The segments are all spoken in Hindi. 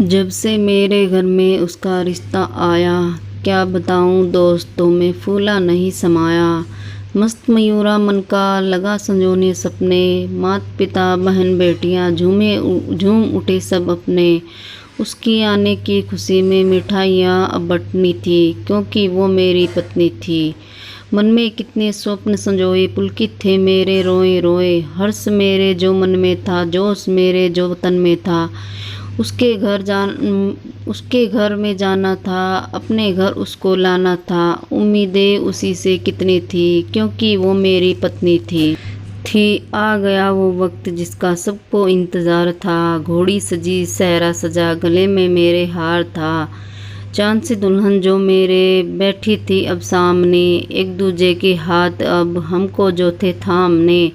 जब से मेरे घर में उसका रिश्ता आया, क्या बताऊं दोस्तों में फूला नहीं समाया। मस्त मयूरा मन का लगा संजोने सपने, मात पिता बहन बेटियां झूम उठे सब अपने। उसकी आने की खुशी में मिठाइयाँ अब बंटनी थी, क्योंकि वो मेरी पत्नी थी। मन में कितने स्वप्न संजोए पुलकित थे मेरे रोए रोए, हर्ष मेरे जो मन में था, जोश मेरे जो तन में था। उसके घर जान उसके घर में जाना था, अपने घर उसको लाना था। उम्मीदें उसी से कितनी थी, क्योंकि वो मेरी पत्नी थी। आ गया वो वक्त जिसका सबको इंतज़ार था। घोड़ी सजी सहरा सजा, गले में मेरे हार था। चांद सी दुल्हन जो मेरे बैठी थी अब सामने, एक दूजे के हाथ अब हमको जो थे थामने।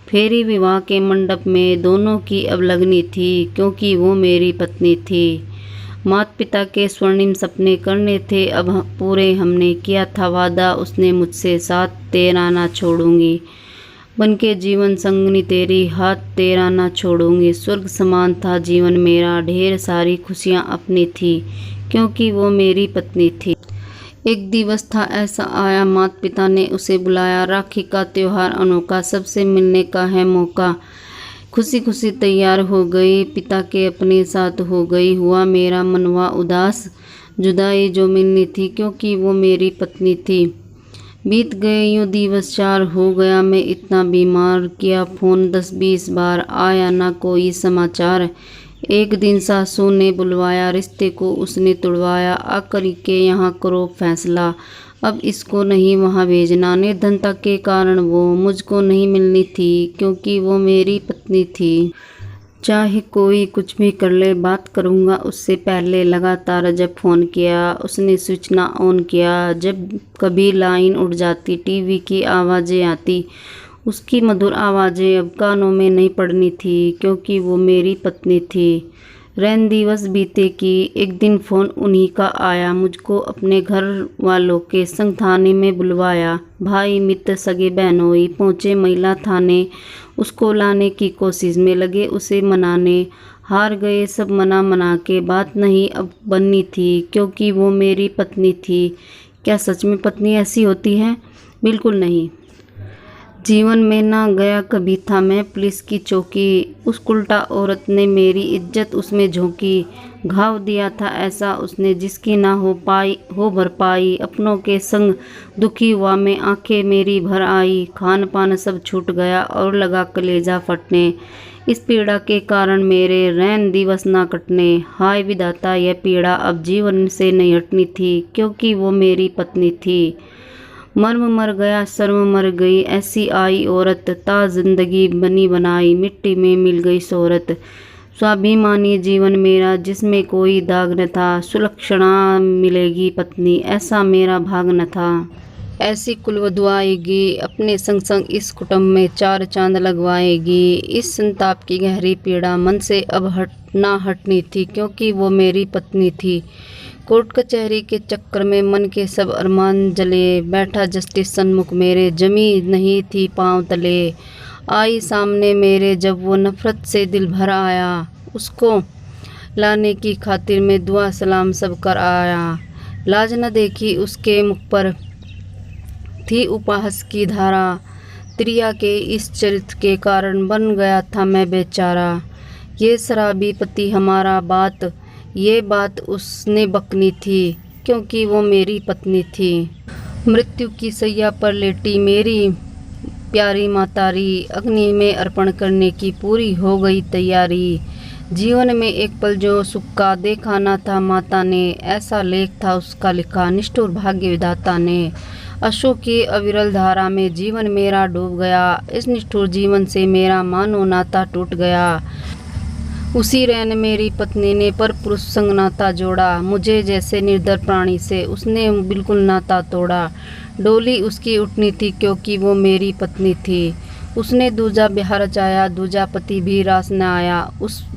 फेरी विवाह के मंडप में दोनों की अब लगनी थी, क्योंकि वो मेरी पत्नी थी। माता पिता के स्वर्णिम सपने करने थे अब पूरे हमने, किया था वादा उसने मुझसे, साथ तेरा ना छोड़ूंगी। बन के जीवन संगनी तेरी, हाथ तेरा ना छोड़ूंगी। स्वर्ग समान था जीवन मेरा, ढेर सारी खुशियाँ अपनी थी, क्योंकि वो मेरी पत्नी थी। एक दिवस था ऐसा आया, माता पिता ने उसे बुलाया। राखी का त्योहार अनोखा, सबसे मिलने का है मौका। खुशी खुशी तैयार हो गई, पिता के अपने साथ हो गई। हुआ मेरा मनवा उदास, जुदाई जो मिलनी थी, क्योंकि वो मेरी पत्नी थी। बीत गए यूं दिवस, 4 हो गया मैं इतना बीमार। किया फ़ोन 10-20 बार, आया ना कोई समाचार। एक दिन सासू ने बुलवाया, रिश्ते को उसने तुड़वाया। आकर के यहाँ करो फैसला, अब इसको नहीं वहाँ भेजना। निर्धनता के कारण वो मुझको नहीं मिलनी थी, क्योंकि वो मेरी पत्नी थी। चाहे कोई कुछ भी कर ले, बात करूँगा उससे पहले। लगातार जब फ़ोन किया उसने स्विच ना ऑन किया। जब कभी लाइन उड़ जाती, टीवी की आवाज़ें आती, उसकी मधुर आवाज़ें अब कानों में नहीं पड़नी थी, क्योंकि वो मेरी पत्नी थी। रैन दिवस बीते कि एक दिन फ़ोन उन्हीं का आया। मुझको अपने घर वालों के संग थाने में बुलवाया। भाई मित्र सगे बहनोई पहुँचे महिला थाने, उसको लाने की कोशिश में लगे उसे मनाने। हार गए सब मना मना के, बात नहीं अब बननी थी, क्योंकि वो मेरी पत्नी थी। क्या सच में पत्नी ऐसी होती है? बिल्कुल नहीं। जीवन में ना गया कभी था मैं पुलिस की चौकी, उस उल्टा औरत ने मेरी इज्जत उसमें झोंकी। घाव दिया था ऐसा उसने जिसकी ना हो भरपाई। अपनों के संग दुखी हुआ मैं, आंखें मेरी भर आई। खान पान सब छूट गया और लगा कलेजा फटने। इस पीड़ा के कारण मेरे रैन दिवस ना कटने। हाय विधाता, यह पीड़ा अब जीवन से नहीं हटनी थी, क्योंकि वो मेरी पत्नी थी। मर्म मर गया शर्म मर गई, ऐसी आई औरत। ता जिंदगी बनी बनाई, मिट्टी में मिल गई शोहरत। स्वाभिमानी जीवन मेरा जिसमें कोई दाग न था, सुलक्षणा मिलेगी पत्नी ऐसा मेरा भाग न था। ऐसी कुलवधू आएगी, अपने संग संग इस कुटुंब में 4 चांद लगवाएगी। इस संताप की गहरी पीड़ा मन से अब हटनी थी, क्योंकि वो मेरी पत्नी थी। कोर्ट कचहरी के चक्कर में मन के सब अरमान जले। बैठा जस्टिस सन्मुख मेरे, जमी नहीं थी पांव तले। आई सामने मेरे जब वो, नफरत से दिल भर आया। उसको लाने की खातिर में दुआ सलाम सब कर आया। लाज न देखी उसके मुख पर, थी उपहास की धारा। त्रिया के इस चरित्र के कारण बन गया था मैं बेचारा। ये शराबी पति हमारा, ये बात उसने बकनी थी, क्योंकि वो मेरी पत्नी थी। मृत्यु की सैया पर लेटी मेरी प्यारी मातारी, अग्नि में अर्पण करने की पूरी हो गई तैयारी। जीवन में एक पल जो सुख का देखा ना था माता ने, ऐसा लेख था उसका लिखा निष्ठुर भाग्य विधाता ने। अशोक की अविरल धारा में जीवन मेरा डूब गया, इस निष्ठुर जीवन से मेरा मानो नाता टूट गया। उसी रैन मेरी पत्नी ने पर पुरुष संग नाता जोड़ा, मुझे जैसे निर्दर प्राणी से उसने बिल्कुल नाता तोड़ा। डोली उसकी उठनी थी, क्योंकि वो मेरी पत्नी थी। उसने दूजा ब्याह रचाया, दूजा पति भी रास न आया।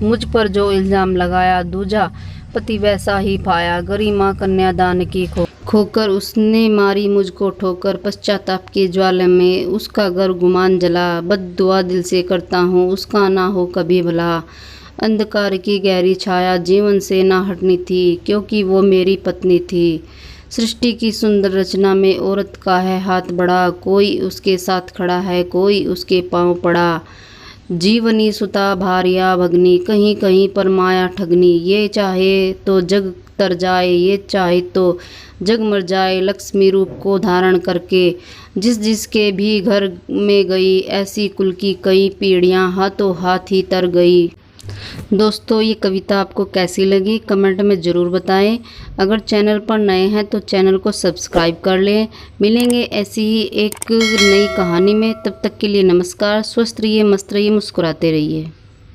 मुझ पर जो इल्ज़ाम लगाया, दूजा पति वैसा ही पाया। गरिमा कन्यादान की खोकर उसने मारी मुझको ठोकर। पश्चाताप की ज्वाला में उसका घर गुमान जला। बद्दुआ दिल से करता हूँ उसका ना हो कभी भला। अंधकार की गहरी छाया जीवन से ना हटनी थी, क्योंकि वो मेरी पत्नी थी। सृष्टि की सुंदर रचना में औरत का है हाथ बड़ा, कोई उसके साथ खड़ा है, कोई उसके पांव पड़ा। जीवनी सुता भारिया भगनी, कहीं कहीं पर माया ठगनी। ये चाहे तो जग तर जाए, ये चाहे तो जग मर जाए। लक्ष्मी रूप को धारण करके जिस जिसके भी घर में गई, ऐसी कुल की कई पीढ़ियां हाथों हाथ ही तर गई। दोस्तों, ये कविता आपको कैसी लगी कमेंट में ज़रूर बताएं। अगर चैनल पर नए हैं तो चैनल को सब्सक्राइब कर लें। मिलेंगे ऐसी ही एक नई कहानी में, तब तक के लिए नमस्कार। स्वस्थ रहिए, मस्त रहिए, मुस्कुराते रहिए।